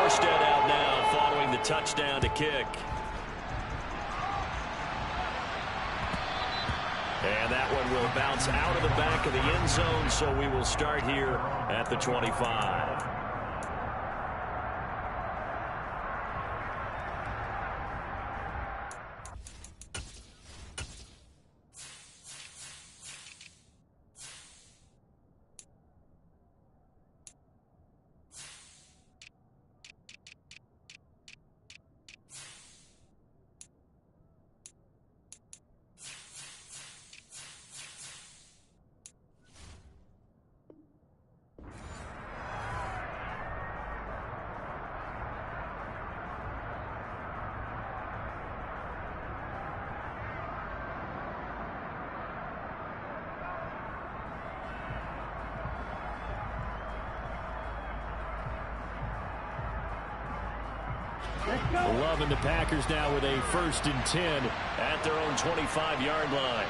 Morstead out now following the touchdown to kick. And that one will bounce out of the back of the end zone, so we will start here at the 25. Love and the Packers now with a 1st and 10 at their own 25-yard line.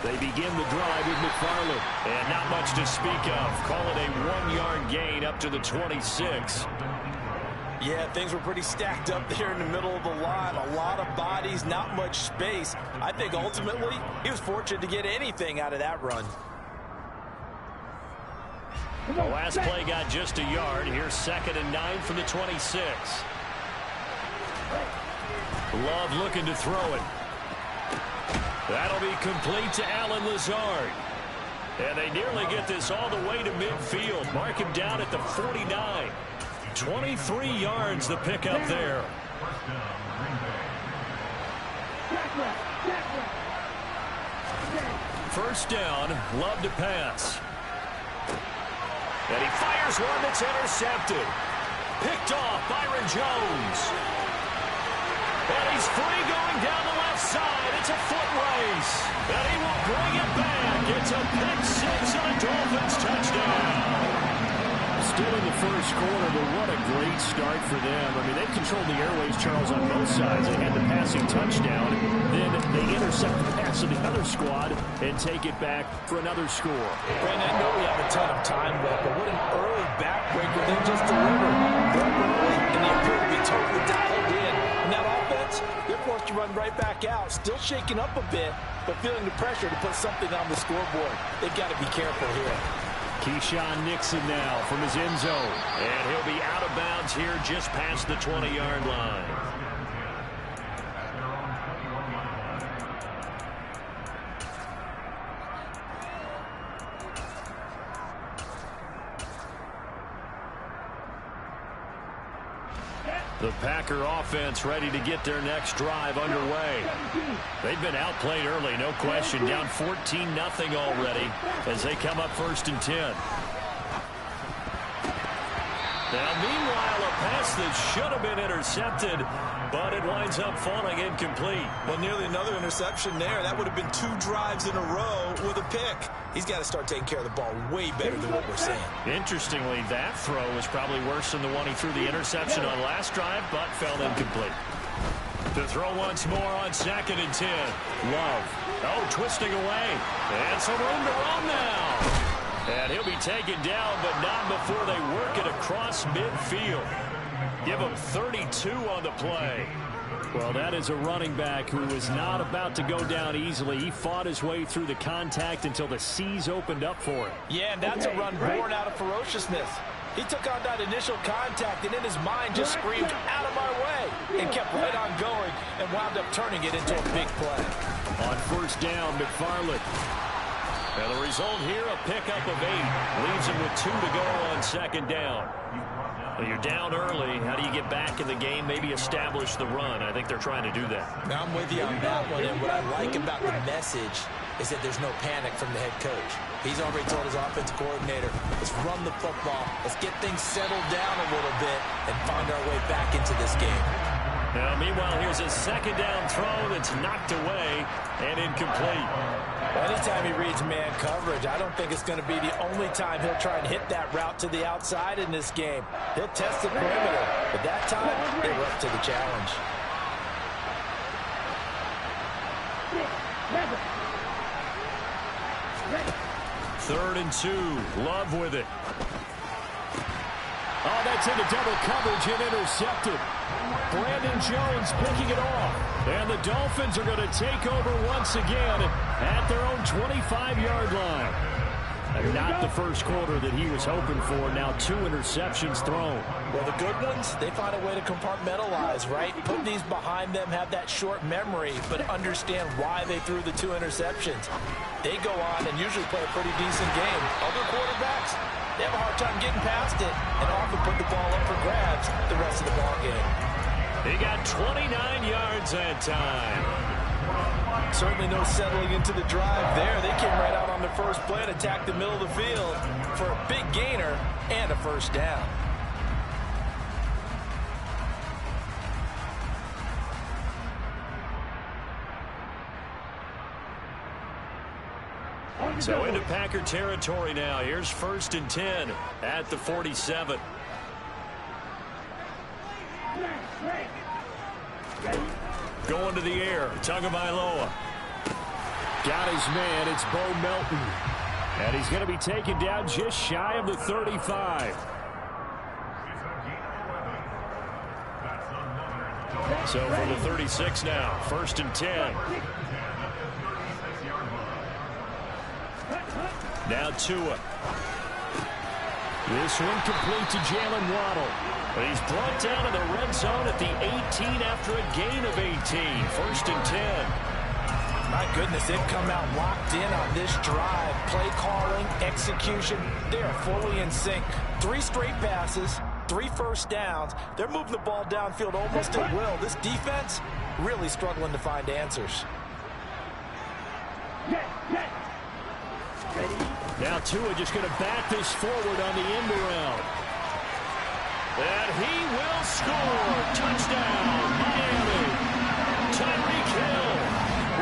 They begin the drive with McFarland. And not much to speak of. Call it a 1-yard gain up to the 26. Yeah, things were pretty stacked up there in the middle of the line. A lot of bodies, not much space. I think ultimately he was fortunate to get anything out of that run. The last play got just a yard. Here's 2nd and 9 from the 26. Love looking to throw it. That'll be complete to Allen Lazard. And they nearly get this all the way to midfield. Mark him down at the 49. 23 yards the pickup there. First down, Love to pass. And he fires one that's intercepted. Picked off Byron Jones. And he's free going down the left side. It's a foot race. And he will bring it back. It's a pick six and a Dolphins touchdown. Still in the first quarter, but what a great start for them. I mean, they've controlled the airways, Charles, on both sides. They had the passing touchdown. Then they intercept the pass of the other squad and take it back for another score. Brandon, I know we have a ton of time left, but what an early backbreaker they just delivered. They're early, and they appear to be totally dialed in. And that offense, they're forced to run right back out. Still shaking up a bit, but feeling the pressure to put something on the scoreboard. They've got to be careful here. Keyshawn Nixon now from his end zone. And he'll be out of bounds here just past the 20-yard line. The Packer offense ready to get their next drive underway. They've been outplayed early, no question. Down 14-0 already as they come up 1st and 10. Now, meanwhile, a pass that should have been intercepted, but it winds up falling incomplete. Well, nearly another interception there. That would have been 2 drives in a row with a pick. He's got to start taking care of the ball way better than what we're seeing. Interestingly, that throw was probably worse than the one he threw the interception on last drive, but fell incomplete. To throw once more on 2nd and 10. Love. Oh, twisting away. And some room to run now. And he'll be taken down, but not before they work it across midfield. Give him 32 on the play. Well, that is a running back who was not about to go down easily. He fought his way through the contact until the seas opened up for him. Yeah, and that's a run born out of ferociousness. He took on that initial contact and in his mind just screamed, "Out of my way," and kept right on going and wound up turning it into a big play. On 1st down, McFarland. And the result here, a pickup of 8. Leaves him with 2 to go on 2nd down. Well, you're down early. How do you get back in the game? Maybe establish the run. I think they're trying to do that. Now, I'm with you on that one, and what I like about the message is that there's no panic from the head coach. He's already told his offensive coordinator, let's run the football, let's get things settled down a little bit, and find our way back into this game. Now, meanwhile, here's a 2nd down throw that's knocked away and incomplete. Anytime he reads man coverage, I don't think it's going to be the only time he'll try and hit that route to the outside in this game. He'll test the perimeter, but that time, they were up to the challenge. Third and 2. Love with it. Oh, that's gets into double coverage and intercepted. Brandon Jones picking it off. And the Dolphins are going to take over once again at their own 25-yard line. And not the first quarter that he was hoping for. Now 2 interceptions thrown. Well, the good ones, they find a way to compartmentalize, right? Put these behind them, have that short memory, but understand why they threw the 2 interceptions. They go on and usually play a pretty decent game. Other quarterbacks, they have a hard time getting past it and often put the ball up for grabs the rest of the ball game. He got 29 yards that time. Certainly no settling into the drive there. They came right out on the first play and attacked the middle of the field for a big gainer and a first down. So into Packer territory now. Here's 1st and 10 at the 47. Going to the air. Tagovailoa. Got his man. It's Bo Melton. And he's going to be taken down just shy of the 35. So from the 36 now. 1st and 10. Now Tua. This one complete to Jalen Waddle. But he's brought down in the red zone at the 18 after a gain of 18. 1st and 10. My goodness, they've come out locked in on this drive. Play calling, execution, they are fully in sync. 3 straight passes, 3 first downs. They're moving the ball downfield almost at will. This defense really struggling to find answers. Now Tua just going to back this forward on the end around. And he will score. Touchdown, Miami. Tyreek Hill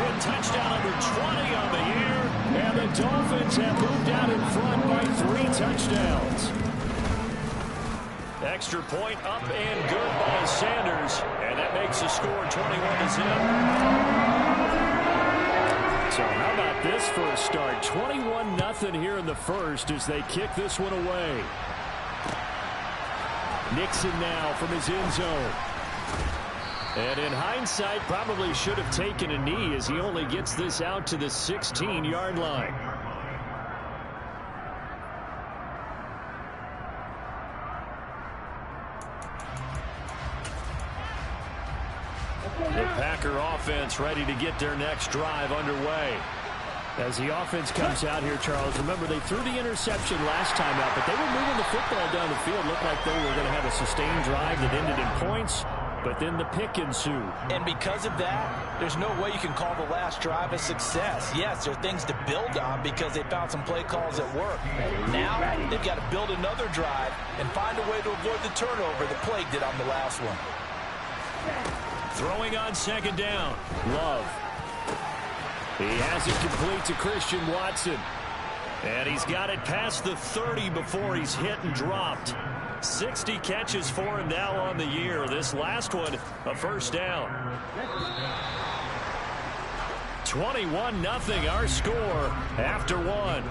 with touchdown number 20 on the year. And the Dolphins have moved out in front by 3 touchdowns. Extra point up and good by Sanders. And that makes the score 21-0. So how about this for a start? 21-0 here in the first as they kick this one away. Nixon now from his end zone. And in hindsight, probably should have taken a knee as he only gets this out to the 16-yard line. The Packer offense ready to get their next drive underway. As the offense comes out here, Charles, remember they threw the interception last time out, but they were moving the football down the field. Looked like they were going to have a sustained drive that ended in points, but then the pick ensued. And because of that, there's no way you can call the last drive a success. Yes, there are things to build on because they found some play calls that work. Now they've got to build another drive and find a way to avoid the turnover the plague did on the last one. Throwing on 2nd down. Love. He has it complete to Christian Watson. And he's got it past the 30 before he's hit and dropped. 60 catches for him now on the year. This last one, a first down. 21-0 our score after 1.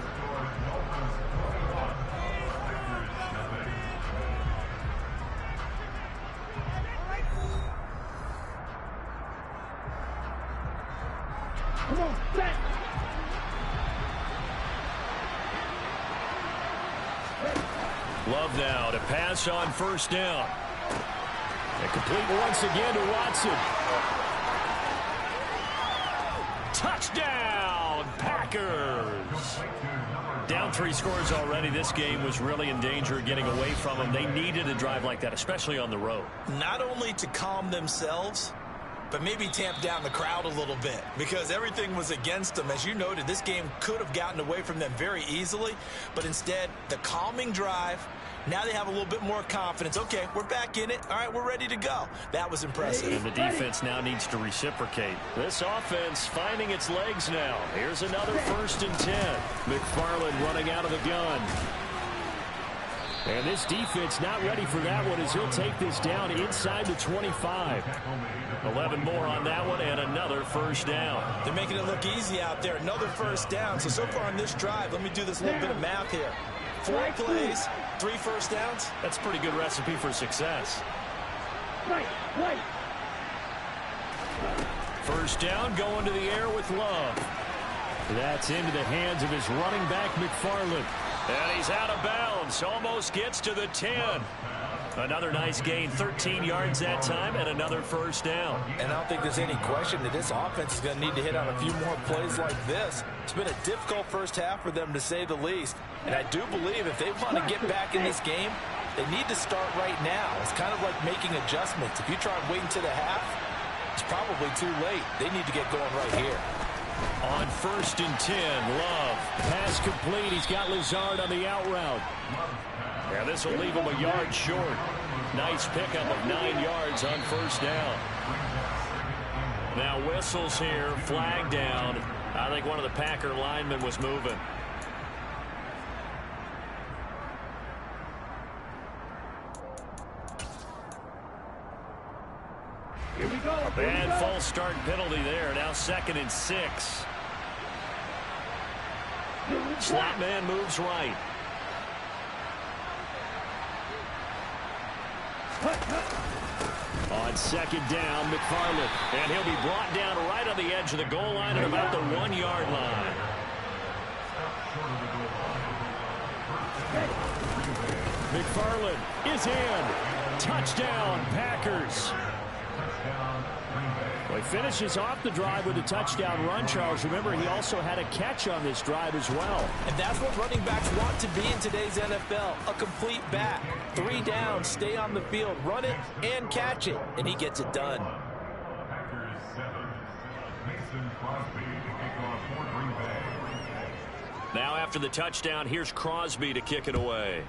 Love now to pass on 1st down. And complete once again to Watson. Touchdown, Packers. Down 3 scores already. This game was really in danger of getting away from them. They needed a drive like that, especially on the road. Not only to calm themselves, but maybe tamp down the crowd a little bit because everything was against them. As you noted, this game could have gotten away from them very easily, but instead, the calming drive, now they have a little bit more confidence. Okay, we're back in it. All right, we're ready to go. That was impressive. And the defense now needs to reciprocate. This offense finding its legs now. Here's another 1st and 10. McFarland running out of the gun. And this defense not ready for that one as he'll take this down inside the 25. 11 more on that one and another first down. They're making it look easy out there. Another first down. So far on this drive, let me do this little bit of math here. 4 plays, 3 first downs? That's a pretty good recipe for success. Right. First down, going to the air with Love. That's into the hands of his running back, McFarland. And he's out of bounds. Almost gets to the 10. Another nice gain, 13 yards that time, and another first down. And I don't think there's any question that this offense is going to need to hit on a few more plays like this. It's been a difficult first half for them, to say the least. And I do believe if they want to get back in this game, they need to start right now. It's kind of like making adjustments. If you try and wait until the half, it's probably too late. They need to get going right here. On 1st and 10, Love. Pass complete. He's got Lazard on the out route. Yeah, this will leave him a yard short. Nice pickup of 9 yards on first down. Now whistles here, flag down. I think one of the Packer linemen was moving. Here we go. A bad false start penalty there. Now 2nd and 6. Slot man moves right. On 2nd down, McFarland. And he'll be brought down right on the edge of the goal line at about the 1-yard line. McFarland is in. Touchdown, Packers. Well, he finishes off the drive with a touchdown run, Charles. Remember, he also had a catch on this drive as well. And that's what running backs want to be in today's NFL, a complete back. 3 down, stay on the field, run it, and catch it. And he gets it done. Now after the touchdown, here's Crosby to kick it away.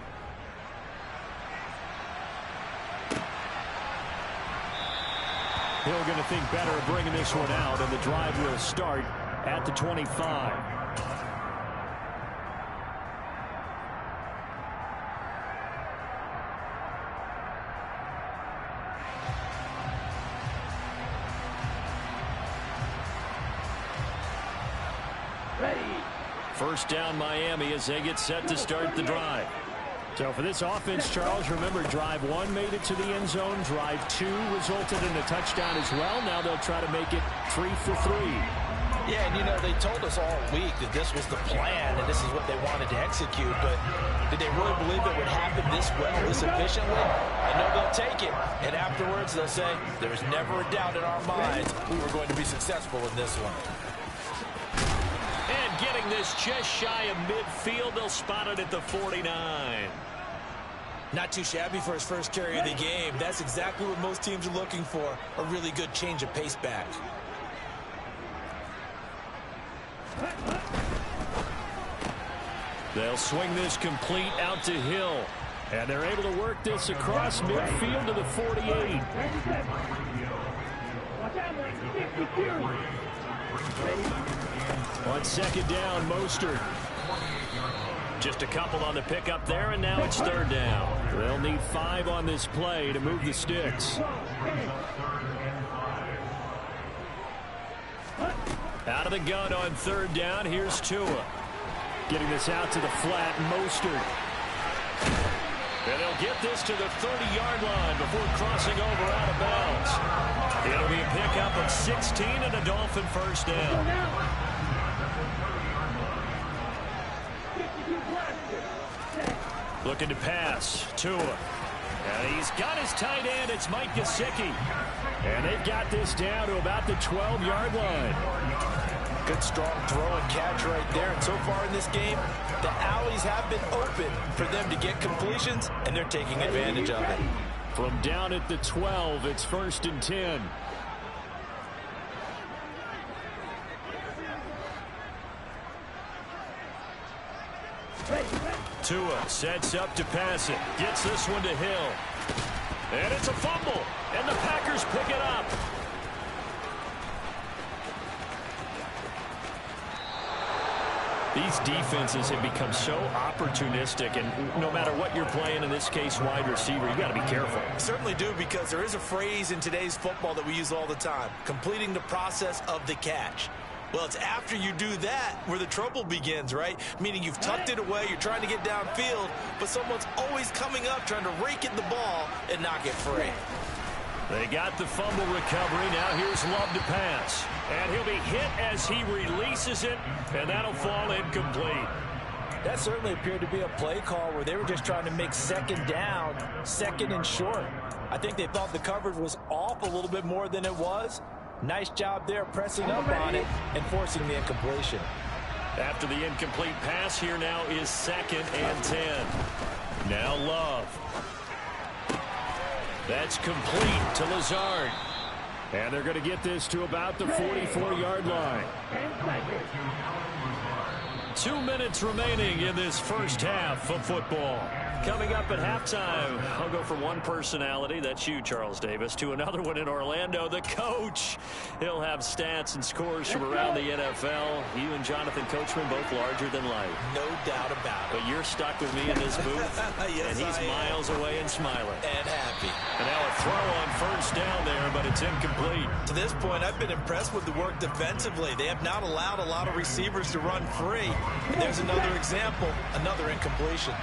Hill going to think better of bringing this one out, and the drive will start at the 25. Ready. First down, Miami, as they get set to start the drive. So for this offense, Charles, remember, drive 1 made it to the end zone. Drive 2 resulted in a touchdown as well. Now they'll try to make it 3 for 3. Yeah, and you know, they told us all week that this was the plan and this is what they wanted to execute, but did they really believe it would happen this well, this efficiently? I know they'll take it, and afterwards they'll say, there was never a doubt in our minds we were going to be successful in this one. And getting this just shy of midfield, they'll spot it at the 49. Not too shabby for his first carry of the game. That's exactly what most teams are looking for, a really good change of pace back. They'll swing this complete out to Hill. And they're able to work this across midfield to the 48. On 2nd down, Mostert. Just a couple on the pickup there, and now it's 3rd down. They'll need 5 on this play to move the sticks. Out of the gun on 3rd down, here's Tua. Getting this out to the flat, Mostert. And they'll get this to the 30-yard line before crossing over out of bounds. It'll be a pickup of 16 and a Dolphin first down. Looking to pass. Tua. And he's got his tight end. It's Mike Gesicki. And they've got this down to about the 12-yard line. Good strong throw and catch right there. And so far in this game, the alleys have been open for them to get completions, and they're taking advantage of it. From down at the 12, it's 1st and 10. Tua sets up to pass it. Gets this one to Hill. And it's a fumble. And the Packers pick it up. These defenses have become so opportunistic, and no matter what you're playing, in this case wide receiver, you got to be careful. Certainly do, because there is a phrase in today's football that we use all the time, completing the process of the catch. Well, it's after you do that where the trouble begins, right? Meaning you've tucked it away, you're trying to get downfield, but someone's always coming up trying to rake in the ball and knock it free. They got the fumble recovery. Now here's Love to pass. And he'll be hit as he releases it, and that'll fall incomplete. That certainly appeared to be a play call where they were just trying to make second down, second and short. I think they thought the coverage was off a little bit more than it was. Nice job there pressing up on it and forcing the incompletion. After the incomplete pass, here now is 2nd and 10. Now Love. That's complete to Lazard. And they're going to get this to about the 44-yard line. 2 minutes remaining in this first half of football. Coming up at halftime, I'll go from one personality, that's you, Charles Davis, to another one in Orlando, the coach. He'll have stats and scores from around the NFL. You and Jonathan Coachman both larger than life. No doubt about it. But you're stuck with me in this booth, yes, and he's miles away and smiling. And happy. And now a throw on first down there, but it's incomplete. To this point, I've been impressed with the work defensively. They have not allowed a lot of receivers to run free. And there's another example, another incompletion.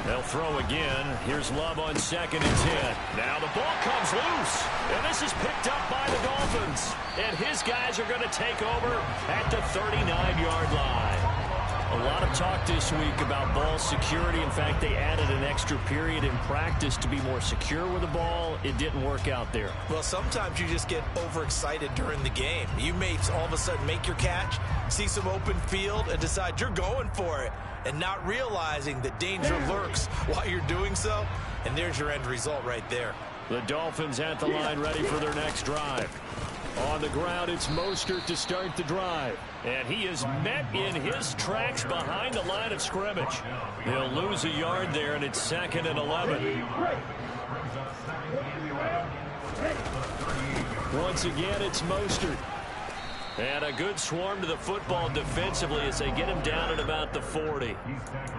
They'll throw again. Here's Love on 2nd and 10. Now the ball comes loose. And this is picked up by the Dolphins. And his guys are going to take over at the 39-yard line. A lot of talk this week about ball security. In fact, they added an extra period in practice to be more secure with the ball. It didn't work out there. Well, sometimes you just get overexcited during the game. You may all of a sudden make your catch, see some open field, and decide you're going for it, and not realizing that danger lurks while you're doing so. And there's your end result right there. The Dolphins at the line ready for their next drive. On the ground, it's Mostert to start the drive. And he is met in his tracks behind the line of scrimmage. They'll lose a yard there, and it's 2nd and 11. Once again, it's Mostert. And a good swarm to the football defensively as they get him down at about the 40.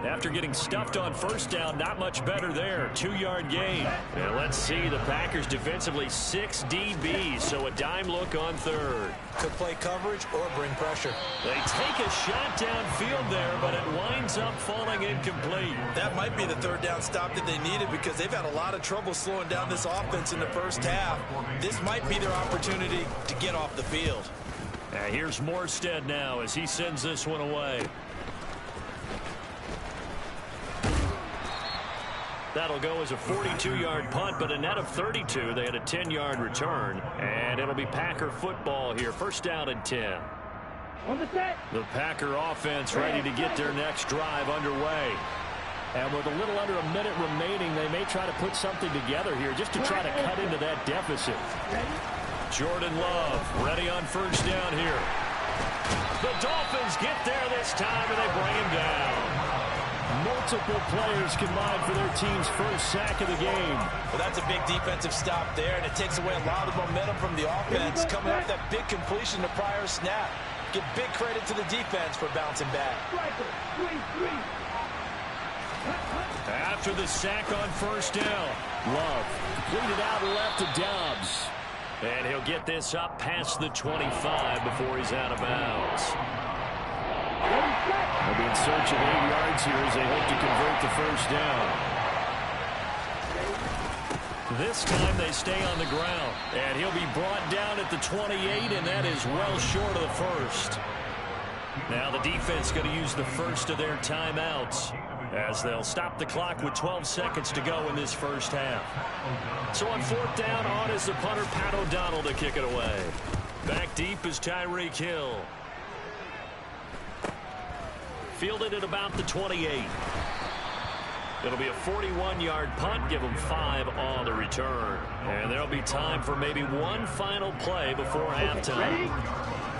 After getting stuffed on first down, not much better there. 2-yard gain. And let's see, the Packers defensively 6 DBs, so a dime look on 3rd. Could play coverage or bring pressure. They take a shot downfield there, but it winds up falling incomplete. That might be the 3rd down stop that they needed because they've had a lot of trouble slowing down this offense in the first half. This might be their opportunity to get off the field. Here's Morstead now as he sends this one away. That'll go as a 42-yard punt, but a net of 32. They had a 10-yard return, and it'll be Packer football here. First down and 10. The Packer offense ready to get their next drive underway. And with a little under a minute remaining, they may try to put something together here just to try to cut into that deficit. Jordan Love ready on first down here. The Dolphins get there this time, and they bring him down. Multiple players combined for their team's first sack of the game. Well, that's a big defensive stop there, and it takes away a lot of momentum from the offense coming off that big completion the prior snap. Give big credit to the defense for bouncing back. After the sack on first down, Love completed out left to Dobbs. and he'll get this up past the 25 before he's out of bounds. They'll be in search of 8 yards here as they hope to convert the first down. This time they stay on the ground, and he'll be brought down at the 28, and that is well short of the first. Now the defense going to use the first of their timeouts as they'll stop the clock with 12 seconds to go in this first half. So on fourth down, on is the punter, Pat O'Donnell, to kick it away. Back deep is Tyreek Hill. Fielded at about the 28. It'll be a 41-yard punt, give them 5 on the return. And there'll be time for maybe one final play before halftime.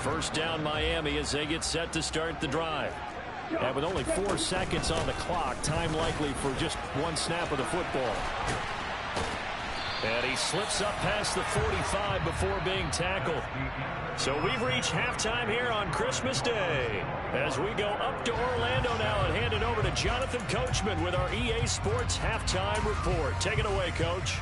First down Miami as they get set to start the drive. And with only 4 seconds on the clock, time likely for just one snap of the football. And he slips up past the 45 before being tackled. So we've reached halftime here on Christmas Day. As we go up to Orlando now and hand it over to Jonathan Coachman with our EA Sports Halftime Report. Take it away, Coach.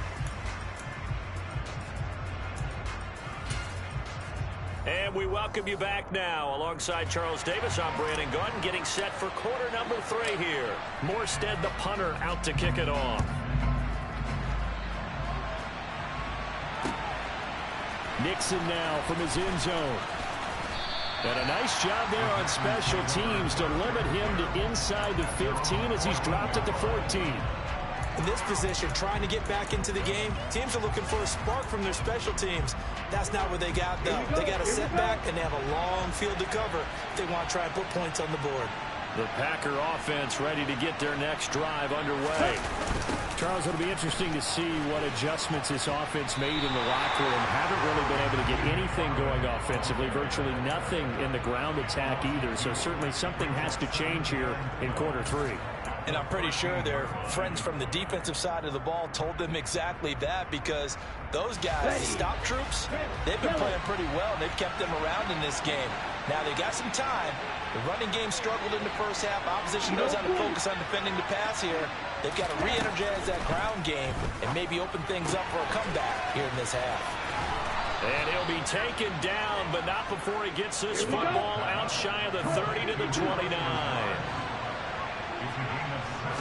And we welcome you back now. Alongside Charles Davis, I'm Brandon Gordon, getting set for quarter number 3 here. Morstead, the punter, out to kick it off. Nixon now from his end zone. And a nice job there on special teams to limit him to inside the 15 as he's dropped at the 14. In this position, trying to get back into the game, teams are looking for a spark from their special teams. That's not what they got, though. They got a setback, and they have a long field to cover if they want to try and put points on the board. The Packer offense ready to get their next drive underway. Charles, it'll be interesting to see what adjustments this offense made in the locker room. Haven't really been able to get anything going offensively, virtually nothing in the ground attack either. So certainly something has to change here in quarter 3. And I'm pretty sure their friends from the defensive side of the ball told them exactly that, because those guys, the stop troops, they've been playing pretty well, and they've kept them around in this game. Now they got some time. The running game struggled in the first half. Opposition knows how to focus on defending the pass here. They've got to re-energize that ground game and maybe open things up for a comeback here in this half. And he'll be taken down, but not before he gets this football out shy of the 30 to the 29.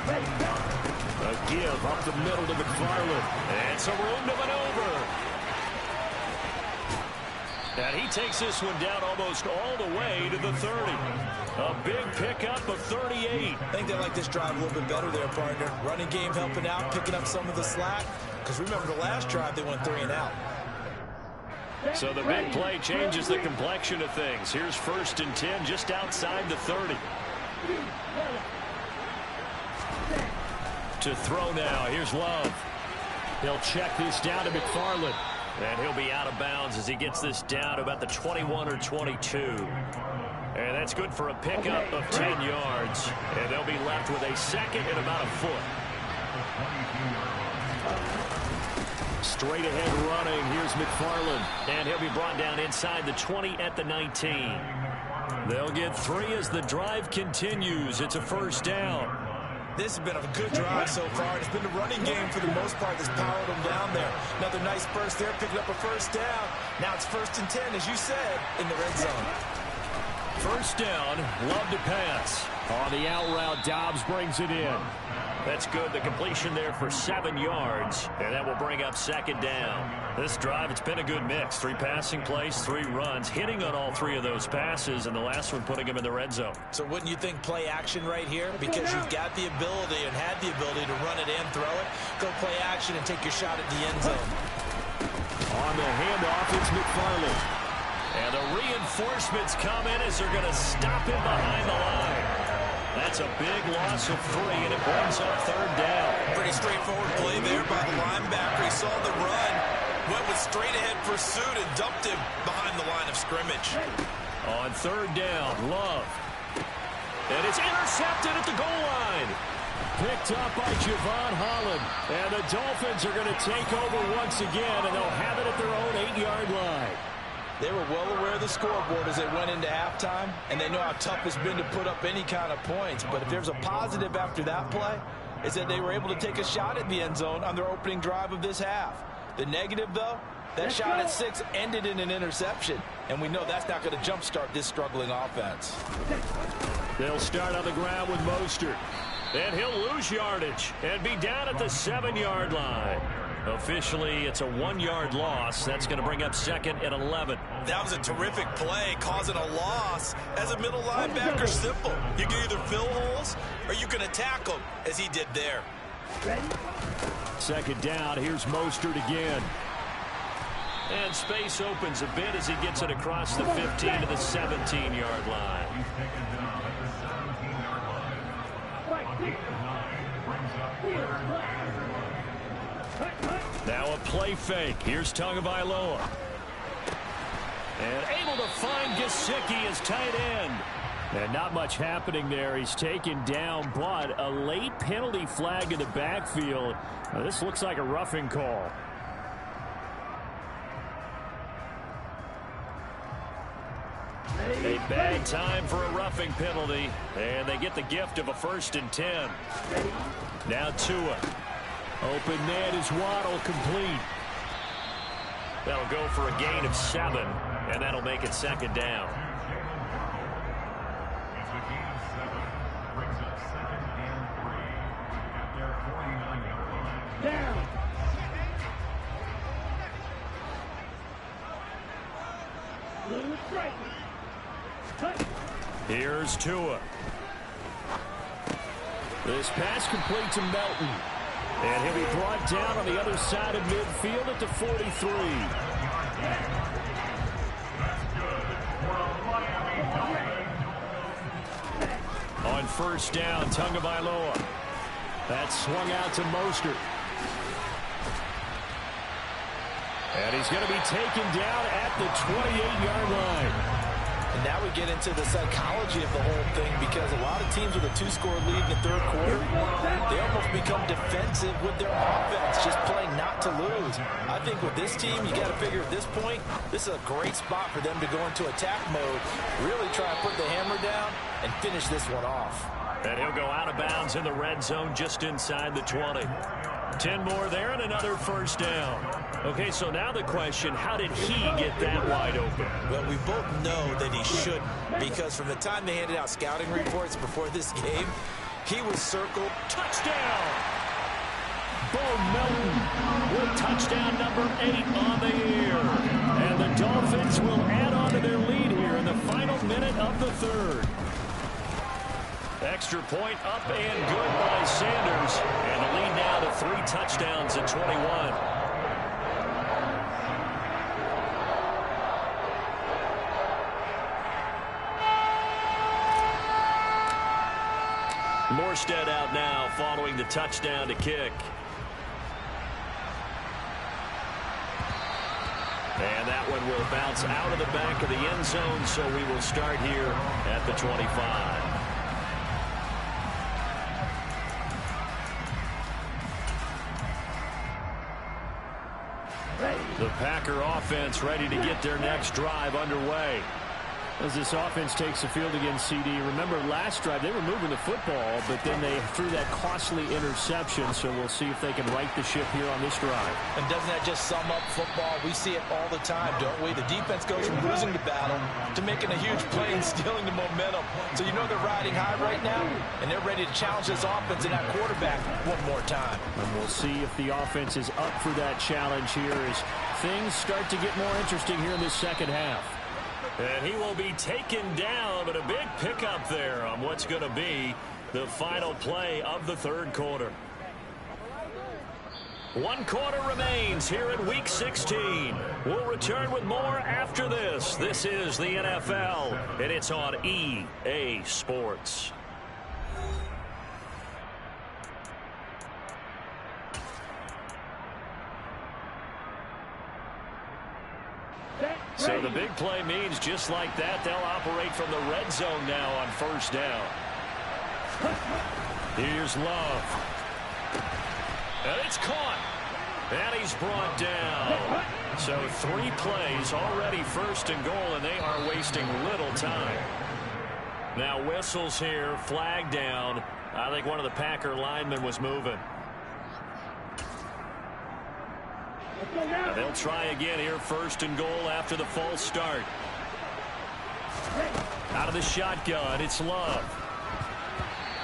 A give up the middle to McFarland. And some room to maneuver. And he takes this one down almost all the way to the 30. A big pickup of 38. I think they like this drive a little bit better there, partner. Running game helping out, picking up some of the slack. Because remember, the last drive, they went 3 and out. So the big play changes the complexion of things. Here's 1st and 10 just outside the 30. To throw now. Here's Love. They'll check this down to McFarland. And he'll be out of bounds as he gets this down to about the 21 or 22. And that's good for a pickup of 10 yards. And they'll be left with a second and about a foot. Straight ahead running. Here's McFarland. And he'll be brought down inside the 20 at the 19. They'll get 3 as the drive continues. It's a 1st down. This has been a good drive so far. It's been the running game for the most part that's powered them down there. Another nice burst there, picking up a 1st down. Now it's 1st and 10, as you said, in the red zone. 1st down, Love to pass. On the out route, Dobbs brings it in. That's good. The completion there for 7 yards, and that will bring up 2nd down. This drive, it's been a good mix. 3 passing plays, 3 runs, hitting on all 3 of those passes, and the last one putting him in the red zone. So wouldn't you think play action right here? Because you've got the ability and had the ability to run it and throw it. Go play action and take your shot at the end zone. On the handoff, it's McFarland. And the reinforcements come in as they're going to stop him behind the line. That's a big loss of 3, and it brings up 3rd down. Pretty straightforward play there by the linebacker. He saw the run, went with straight-ahead pursuit, and dumped him behind the line of scrimmage. On 3rd down, Love. And it's intercepted at the goal line. Picked up by Javon Holland. And the Dolphins are going to take over once again, and they'll have it at their own 8-yard line. They were well aware of the scoreboard as they went into halftime, and they know how tough it's been to put up any kind of points. But if there's a positive after that play, it's that they were able to take a shot at the end zone on their opening drive of this half. The negative, though, that shot at 6 ended in an interception, and we know that's not going to jumpstart this struggling offense. They'll start on the ground with Mostert. And he'll lose yardage and be down at the 7-yard line. Officially, it's a 1-yard loss. That's going to bring up 2nd and 11. That was a terrific play, causing a loss. As a middle linebacker, simple. You can either fill holes or you can attack them, as he did there. 2nd down. Here's Mostert again. And space opens a bit as he gets it across the 15 to the 17-yard line. Now a play fake. Here's Tagovailoa. And able to find Gesicki as tight end. And not much happening there. He's taken down, but a late penalty flag in the backfield. Now, this looks like a roughing call. A bad time for a roughing penalty, and they get the gift of a 1st and 10. Now Tua. Open man is Waddle, complete. That'll go for a gain of 7, and that'll make it 2nd down. Down. Little strike. Here's Tua. This pass complete to Melton. And he'll be brought down on the other side of midfield at the 43. On 1st down, Tagovailoa. That's swung out to Mostert. And he's going to be taken down at the 28-yard line. And now we get into the psychology of the whole thing, because a lot of teams with a 2-score lead in the 3rd quarter, they almost become defensive with their offense, just playing not to lose. I think with this team, you got to figure at this point, this is a great spot for them to go into attack mode, really try to put the hammer down and finish this one off. And he'll go out of bounds in the red zone just inside the 20. 10 more there and another 1st down. Okay, so now the question, how did he get that wide open? Well, we both know that he shouldn't, because from the time they handed out scouting reports before this game, he was circled. Touchdown! Bo Melton with touchdown number 8 on the year. And the Dolphins will add on to their lead here in the final minute of the 3rd. Extra point up and good by Sanders. And the lead now to 3 touchdowns at 21. Morstead out now following the touchdown to kick. And that one will bounce out of the back of the end zone, so we will start here at the 25. The Packer offense ready to get their next drive underway. As this offense takes the field against CD, remember last drive they were moving the football, but then they threw that costly interception, so we'll see if they can right the ship here on this drive. And doesn't that just sum up football? We see it all the time, don't we? The defense goes from losing the battle to making a huge play and stealing the momentum. So you know they're riding high right now, and they're ready to challenge this offense and that quarterback one more time. And we'll see if the offense is up for that challenge here as things start to get more interesting here in this 2nd half. And he will be taken down, but a big pickup there on what's going to be the final play of the 3rd quarter. 1 quarter remains here in Week 16. We'll return with more after this. This is the NFL, and it's on EA Sports. So the big play means just like that, they'll operate from the red zone now on 1st down. Here's Love. And it's caught. And he's brought down. So 3 plays already 1st and goal, and they are wasting little time. Now whistles here, flag down. I think one of the Packer linemen was moving. Now they'll try again here, 1st and goal after the false start. Out of the shotgun, it's Love.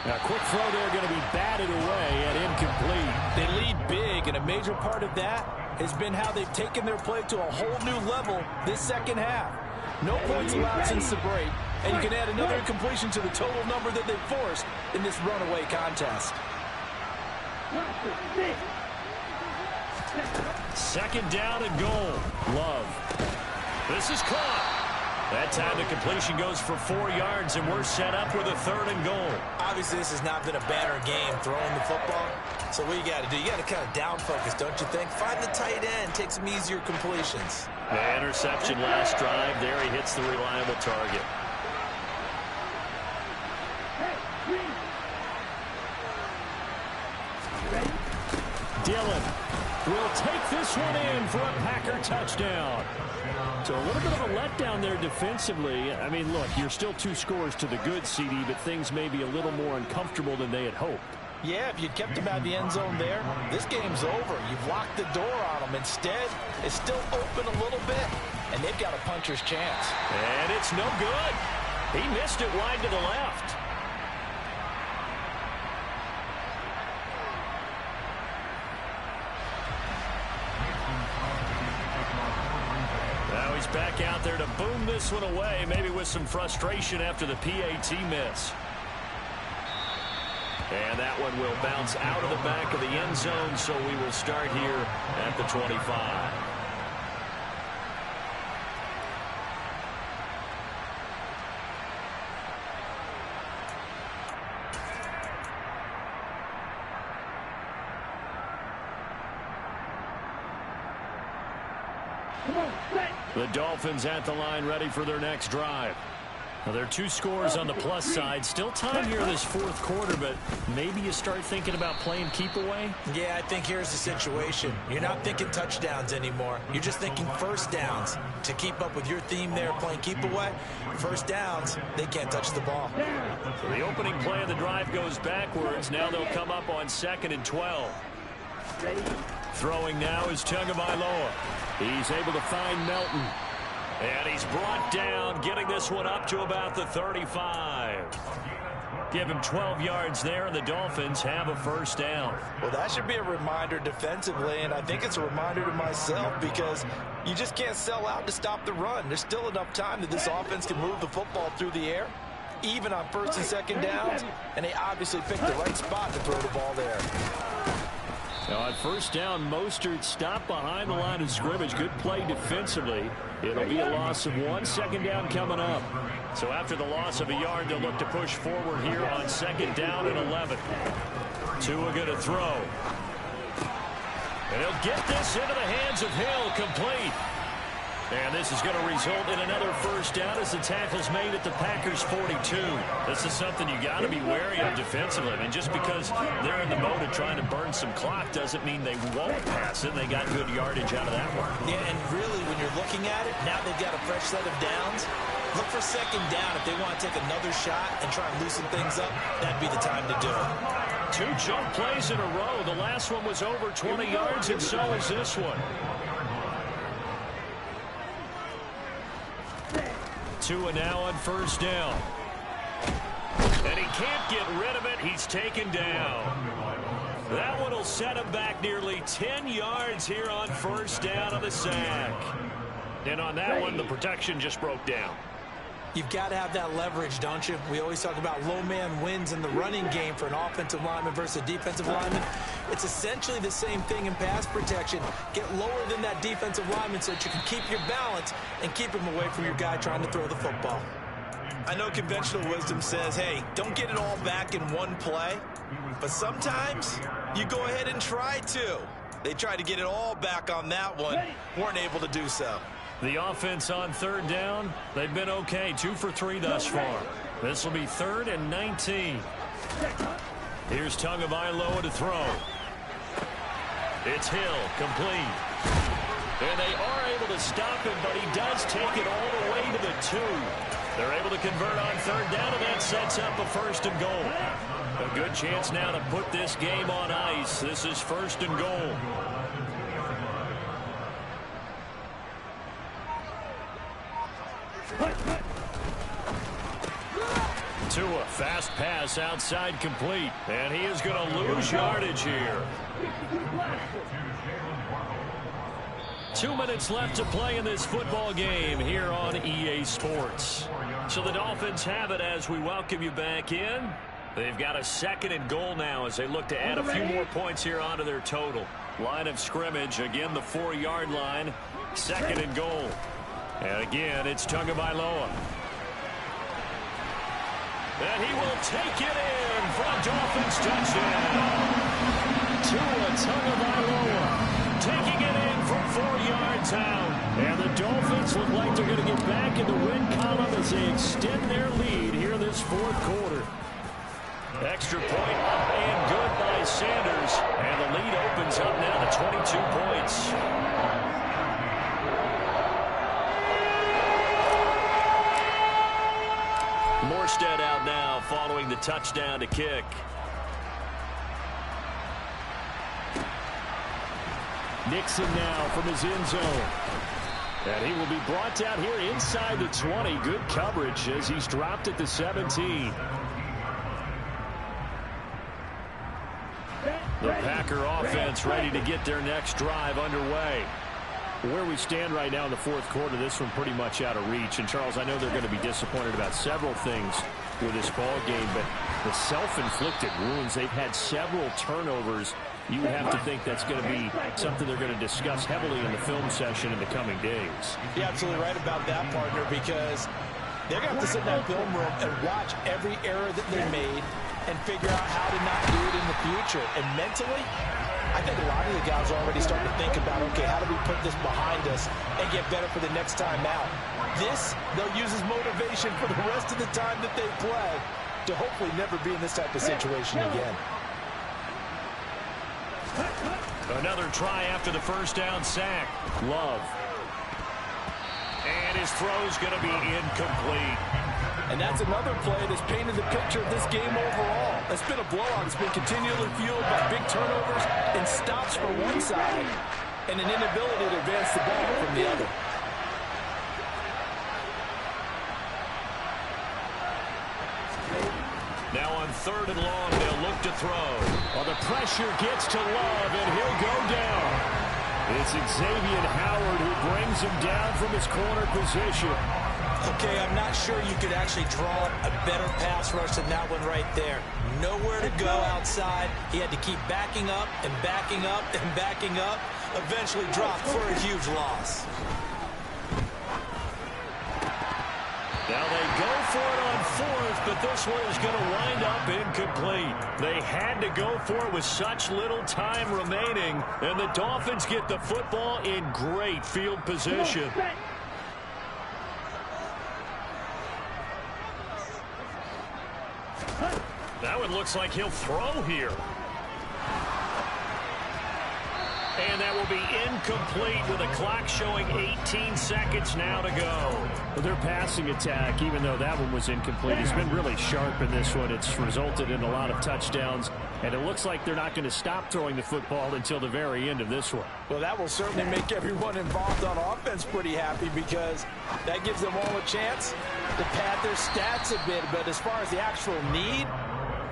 Now, quick throw there going to be batted away and incomplete. They lead big, and a major part of that has been how they've taken their play to a whole new level this 2nd half. No points allowed since the break, and you can add another incompletion to the total number that they've forced in this runaway contest. 2nd down and goal. Love. This is caught. That time the completion goes for 4 yards, and we're set up with a 3rd and goal. Obviously, this has not been a banner game throwing the football. So what you got to do, you got to kind of down focus, don't you think? Find the tight end, take some easier completions. The interception last drive. There he hits the reliable target. Dillon will take this one in for a Packer touchdown. So a little bit of a letdown there defensively. I mean, look, you're still 2 scores to the good, CD, but things may be a little more uncomfortable than they had hoped. Yeah, if you'd kept him out of the end zone there, this game's over. You've locked the door on him. Instead, it's still open a little bit, and they've got a puncher's chance. And it's no good. He missed it wide to the left. Now he's back out there to boom this one away, maybe with some frustration after the PAT miss. And that one will bounce out of the back of the end zone, so we will start here at the 25. The Dolphins at the line, ready for their next drive. Now, there are 2 scores on the plus side. Still time here in this 4th quarter, but maybe you start thinking about playing keep away? Yeah, I think here's the situation. You're not thinking touchdowns anymore. You're just thinking first downs. To keep up with your theme there, playing keep away, first downs, they can't touch the ball. So the opening play of the drive goes backwards. Now they'll come up on 2nd and 12. Throwing now is Tagovailoa. He's able to find Melton. And he's brought down, getting this one up to about the 35. Give him 12 yards there, and the Dolphins have a first down. Well, that should be a reminder defensively, and I think it's a reminder to myself because you just can't sell out to stop the run. There's still enough time that this offense can move the football through the air, even on 1st and 2nd downs, and they obviously picked the right spot to throw the ball there. Now on first down, Mostert stopped behind the line of scrimmage. Good play defensively. It'll be a loss of 1. 2nd down coming up. So after the loss of a yard, they'll look to push forward here on 2nd down and 11. Tua going to throw. And he'll get this into the hands of Hill, complete. And this is going to result in another first down as the tackle's made at the Packers' 42. This is something you got to be wary of defensively. I mean, just because they're in the mode of trying to burn some clock doesn't mean they won't pass it. They got good yardage out of that one. Yeah, and really, when you're looking at it, now they've got a fresh set of downs. Look for 2nd down. If they want to take another shot and try and loosen things up, that'd be the time to do it. 2 jump plays in a row. The last one was over 20 yards, and so is this one. Tua now on first down. And he can't get rid of it. He's taken down. That one will set him back nearly 10 yards here on first down on the sack. And on that one, the protection just broke down. You've got to have that leverage, don't you? We always talk about low man wins in the running game for an offensive lineman versus a defensive lineman. It's essentially the same thing in pass protection. Get lower than that defensive lineman so that you can keep your balance and keep him away from your guy trying to throw the football. I know conventional wisdom says, hey, don't get it all back in one play. But sometimes you go ahead and try to. They tried to get it all back on that one. Weren't able to do so. The offense on 3rd down, they've been okay. 2 for 3 thus far. This will be 3rd and 19. Here's Tagovailoa to throw. It's Hill, complete. And they are able to stop him, but he does take it all the way to the 2. They're able to convert on 3rd down, and that sets up a 1st and goal. A good chance now to put this game on ice. This is 1st and goal. Tua, fast pass outside, complete. And he is going to lose yardage here. 2 minutes left to play in this football game here on EA Sports. So the Dolphins have it as we welcome you back in. They've got a 2nd and goal now as they look to add a few more points here onto their total. Line of scrimmage, again the 4-yard line. 2nd and goal. And again, it's Tagovailoa. And he will take it in for a Dolphins touchdown. Tua Tagovailoa taking it in from 4 yards out. And the Dolphins look like they're going to get back in the win column as they extend their lead here this 4th quarter. Extra point up and good by Sanders. And the lead opens up now to 22 points. Morstead out now following the touchdown to kick. Nixon now from his end zone. And he will be brought down here inside the 20. Good coverage as he's dropped at the 17. The Packer offense ready to get their next drive underway. Where we stand right now in the fourth quarter, this one pretty much out of reach. And, Charles, I know they're going to be disappointed about several things with this ball game, but the self-inflicted wounds, they've had several turnovers. You have to think that's going to be something they're going to discuss heavily in the film session in the coming days. You're absolutely right about that, partner, because they're going to have to sit in that film room and watch every error that they made and figure out how to not do it in the future. And mentally, I think a lot of the guys are already starting to think about, okay, how do we put this behind us and get better for the next time out? This, they'll use as motivation for the rest of the time that they play to hopefully never be in this type of situation again. Another try after the first down sack. Love. And his throw's going to be incomplete. And that's another play that's painted the picture of this game overall. It's been a blowout. It's been continually fueled by big turnovers and stops for one side and an inability to advance the ball from the other. Now on 3rd and long, they'll look to throw. Well, the pressure gets to Love, and he'll go down. It's Xavier Howard who brings him down from his corner position. Okay, I'm not sure you could actually draw a better pass rush than that one right there. Nowhere to go outside. He had to keep backing up and backing up and backing up. Eventually dropped for a huge loss. Now they go for it on 4th, but this one is going to wind up incomplete. They had to go for it with such little time remaining, and the Dolphins get the football in great field position. That one looks like he'll throw here. And that will be incomplete with a clock showing 18 seconds now to go. Well, their passing attack, even though that one was incomplete, has been really sharp in this one. It's resulted in a lot of touchdowns, and it looks like they're not going to stop throwing the football until the very end of this one. Well, that will certainly make everyone involved on offense pretty happy because that gives them all a chance to pad their stats a bit. But as far as the actual need,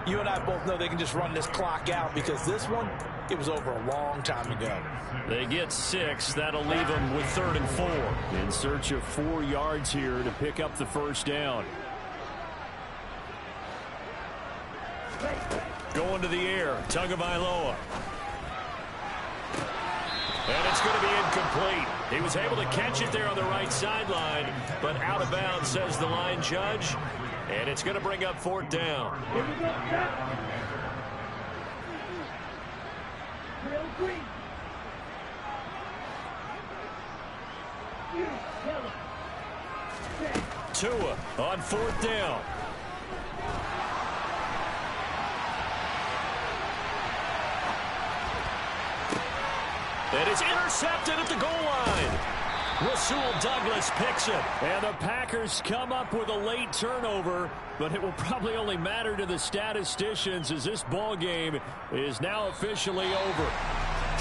you and I both know they can just run this clock out because this one, it was over a long time ago. They get 6. That'll leave them with 3rd and 4. In search of 4 yards here to pick up the first down. Going to the air, Tagovailoa. And it's going to be incomplete. He was able to catch it there on the right sideline, but out of bounds, says the line judge. And it's going to bring up 4th down. Here we go, set. Real green. Tua on 4th down. And it's intercepted at the goal line. Rasul Douglas picks it. And the Packers come up with a late turnover, but it will probably only matter to the statisticians as this ball game is now officially over.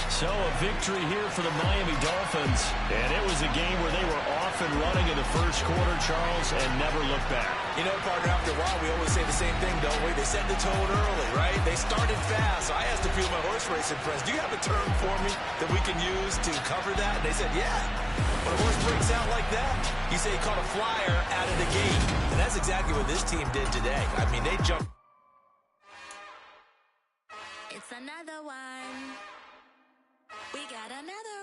So a victory here for the Miami Dolphins. And it was a game where they were off and running in the first quarter, Charles, and never looked back. You know, partner, after a while, we always say the same thing, don't we? They set the tone early, right? They started fast. So I asked a few of my horse racing friends, do you have a term for me that we can use to cover that? And they said, yeah. When a horse breaks out like that, you say he caught a flyer out of the gate. And that's exactly what this team did today. I mean, they jumped. It's another one. We got another